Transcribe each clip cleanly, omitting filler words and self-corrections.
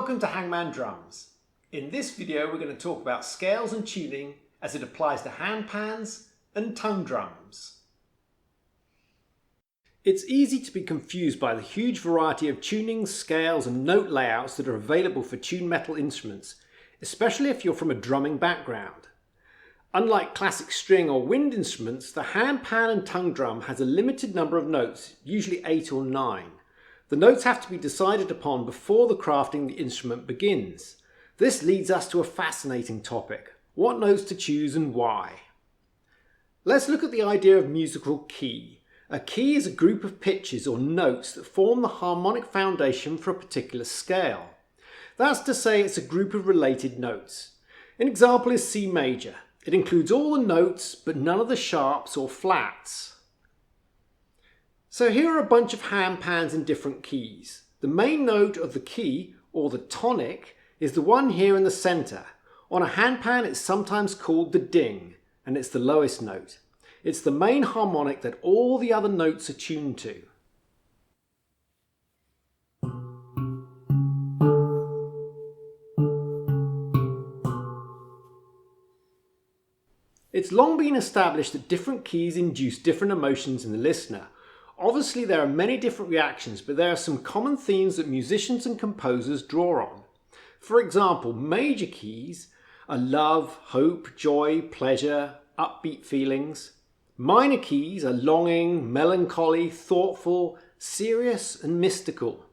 Welcome to Hangman Drums. In this video we're going to talk about scales and tuning as it applies to handpans and tongue drums. It's easy to be confused by the huge variety of tunings, scales and note layouts that are available for tuned metal instruments, especially if you're from a drumming background. Unlike classic string or wind instruments, the handpan and tongue drum has a limited number of notes, usually 8 or 9. The notes have to be decided upon before the crafting the instrument begins. This leads us to a fascinating topic: what notes to choose and why. Let's look at the idea of musical key. A key is a group of pitches or notes that form the harmonic foundation for a particular scale. That's to say, it's a group of related notes. An example is C major. It includes all the notes but none of the sharps or flats. So here are a bunch of handpans in different keys. The main note of the key, or the tonic, is the one here in the centre. On a handpan it's sometimes called the ding, and it's the lowest note. It's the main harmonic that all the other notes are tuned to. It's long been established that different keys induce different emotions in the listener. Obviously there are many different reactions, but there are some common themes that musicians and composers draw on. For example, major keys are love, hope, joy, pleasure, upbeat feelings. Minor keys are longing, melancholy, thoughtful, serious and mystical.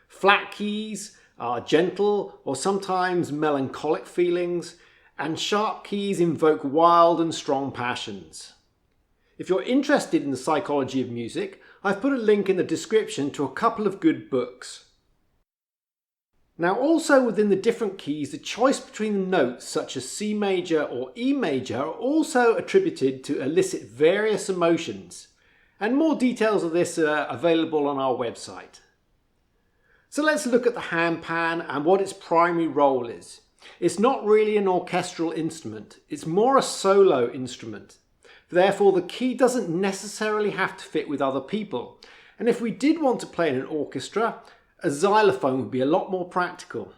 Flat keys are gentle or sometimes melancholic feelings, and sharp keys invoke wild and strong passions. If you're interested in the psychology of music, I've put a link in the description to a couple of good books. Now also within the different keys, the choice between the notes such as C major or E major are also attributed to elicit various emotions, and more details of this are available on our website. So let's look at the handpan and what its primary role is. It's not really an orchestral instrument, it's more a solo instrument. Therefore the key doesn't necessarily have to fit with other people, and if we did want to play in an orchestra, a xylophone would be a lot more practical.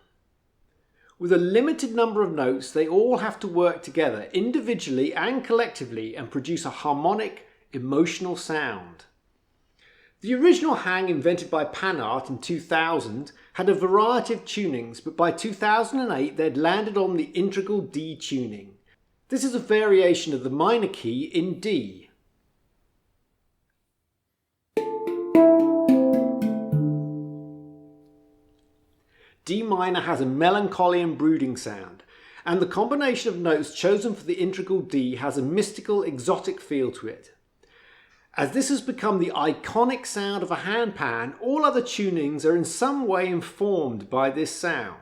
With a limited number of notes, they all have to work together individually and collectively and produce a harmonic, emotional sound. The original hang invented by Panart in 2000 had a variety of tunings, but by 2008 they'd landed on the integral D tuning. This is a variation of the minor key in D. D minor has a melancholy and brooding sound, and the combination of notes chosen for the integral D has a mystical, exotic feel to it. As this has become the iconic sound of a handpan, all other tunings are in some way informed by this sound.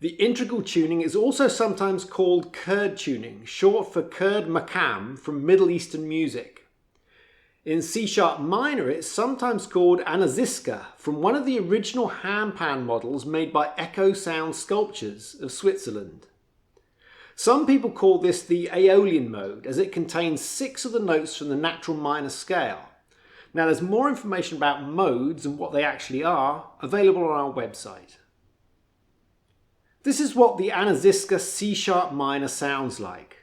The integral tuning is also sometimes called Kurd tuning, short for Kurd makam from Middle Eastern music. In C-sharp minor it's sometimes called Anaziska, from one of the original handpan models made by Echo Sound Sculptures of Switzerland. Some people call this the Aeolian mode, as it contains 6 of the notes from the natural minor scale. Now there's more information about modes and what they actually are available on our website. This is what the Anaziska C-sharp minor sounds like.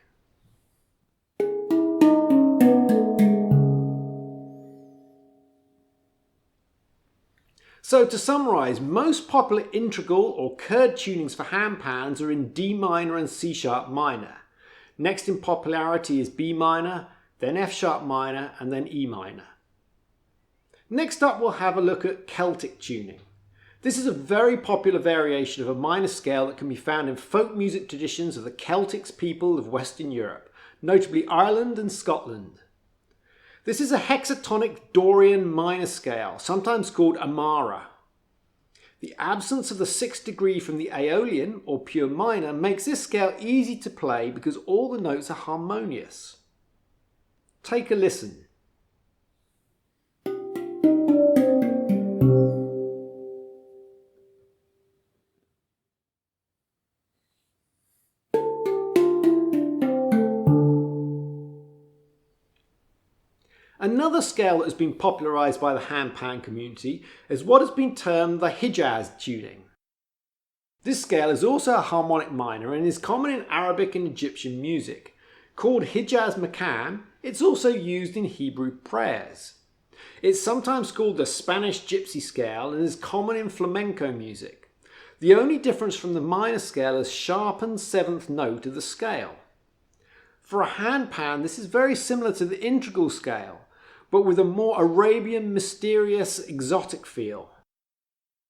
So to summarise, most popular integral or Kurd tunings for handpans are in D minor and C-sharp minor. Next in popularity is B minor, then F-sharp minor and then E minor. Next up we'll have a look at Celtic tuning. This is a very popular variation of a minor scale that can be found in folk music traditions of the Celtic people of Western Europe, notably Ireland and Scotland. This is a hexatonic Dorian minor scale, sometimes called Amara. The absence of the 6th degree from the Aeolian, or pure minor, makes this scale easy to play because all the notes are harmonious. Take a listen. A Another scale that has been popularised by the handpan community is what has been termed the Hijaz tuning. This scale is also a harmonic minor and is common in Arabic and Egyptian music. Called Hijaz Makam, it's also used in Hebrew prayers. It's sometimes called the Spanish Gypsy scale and is common in flamenco music. The only difference from the minor scale is sharpened seventh note of the scale. For a handpan, this is very similar to the integral scale, but with a more Arabian, mysterious, exotic feel.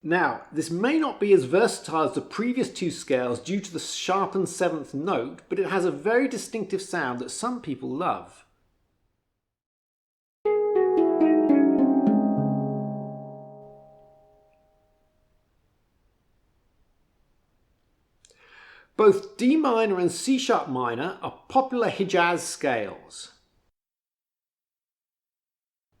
Now, this may not be as versatile as the previous two scales due to the sharpened seventh note, but it has a very distinctive sound that some people love. Both D minor and C sharp minor are popular Hijaz scales.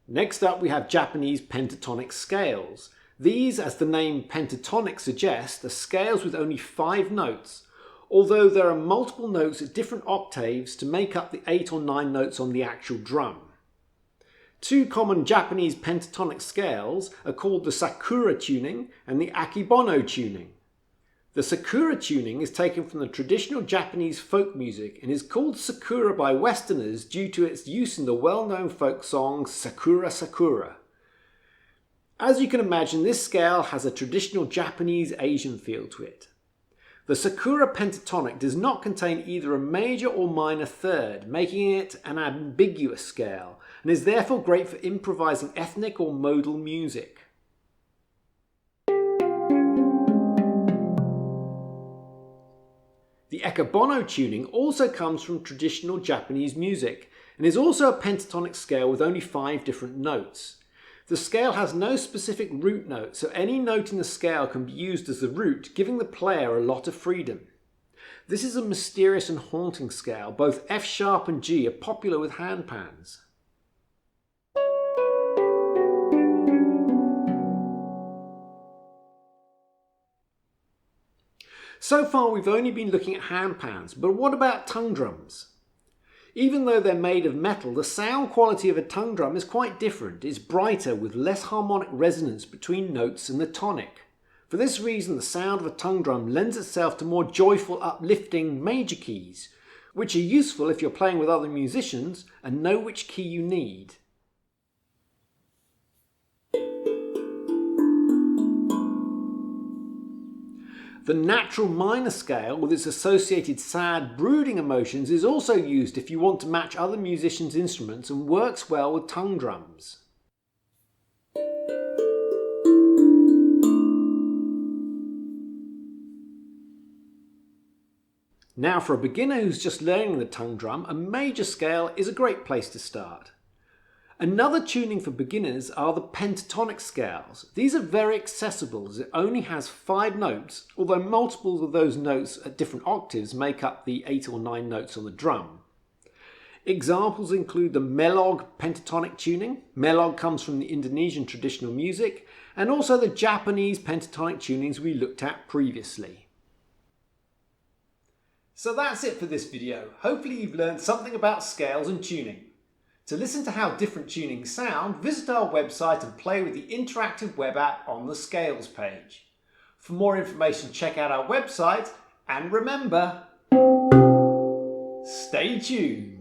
Next up we have Japanese pentatonic scales. These, as the name pentatonic suggests, are scales with only 5 notes, although there are multiple notes at different octaves to make up the 8 or 9 notes on the actual drum. Two common Japanese pentatonic scales are called the Sakura tuning and the Akebono tuning. The Sakura tuning is taken from the traditional Japanese folk music and is called Sakura by Westerners due to its use in the well-known folk song Sakura Sakura. As you can imagine, this scale has a traditional Japanese Asian feel to it. The Sakura pentatonic does not contain either a major or minor third, making it an ambiguous scale, and is therefore great for improvising ethnic or modal music. The Akebono tuning also comes from traditional Japanese music and is also a pentatonic scale with only 5 different notes. The scale has no specific root note, so any note in the scale can be used as the root, giving the player a lot of freedom. This is a mysterious and haunting scale. Both F sharp and G are popular with handpans. So far we've only been looking at handpans, but what about tongue drums? Even though they're made of metal, the sound quality of a tongue drum is quite different. It's brighter with less harmonic resonance between notes and the tonic. For this reason, the sound of a tongue drum lends itself to more joyful, uplifting major keys, which are useful if you're playing with other musicians and know which key you need. The natural minor scale, with its associated sad, brooding emotions, is also used if you want to match other musicians' instruments and works well with tongue drums. Now, for a beginner who's just learning the tongue drum, a major scale is a great place to start. Another tuning for beginners are the pentatonic scales. These are very accessible as it only has 5 notes, although multiples of those notes at different octaves make up the 8 or 9 notes on the drum. Examples include the melog pentatonic tuning. Melog comes from the Indonesian traditional music, and also the Japanese pentatonic tunings we looked at previously. So that's it for this video. Hopefully you've learned something about scales and tuning. To listen to how different tunings sound, visit our website and play with the interactive web app on the Scales page. For more information, check out our website, and remember, stay tuned.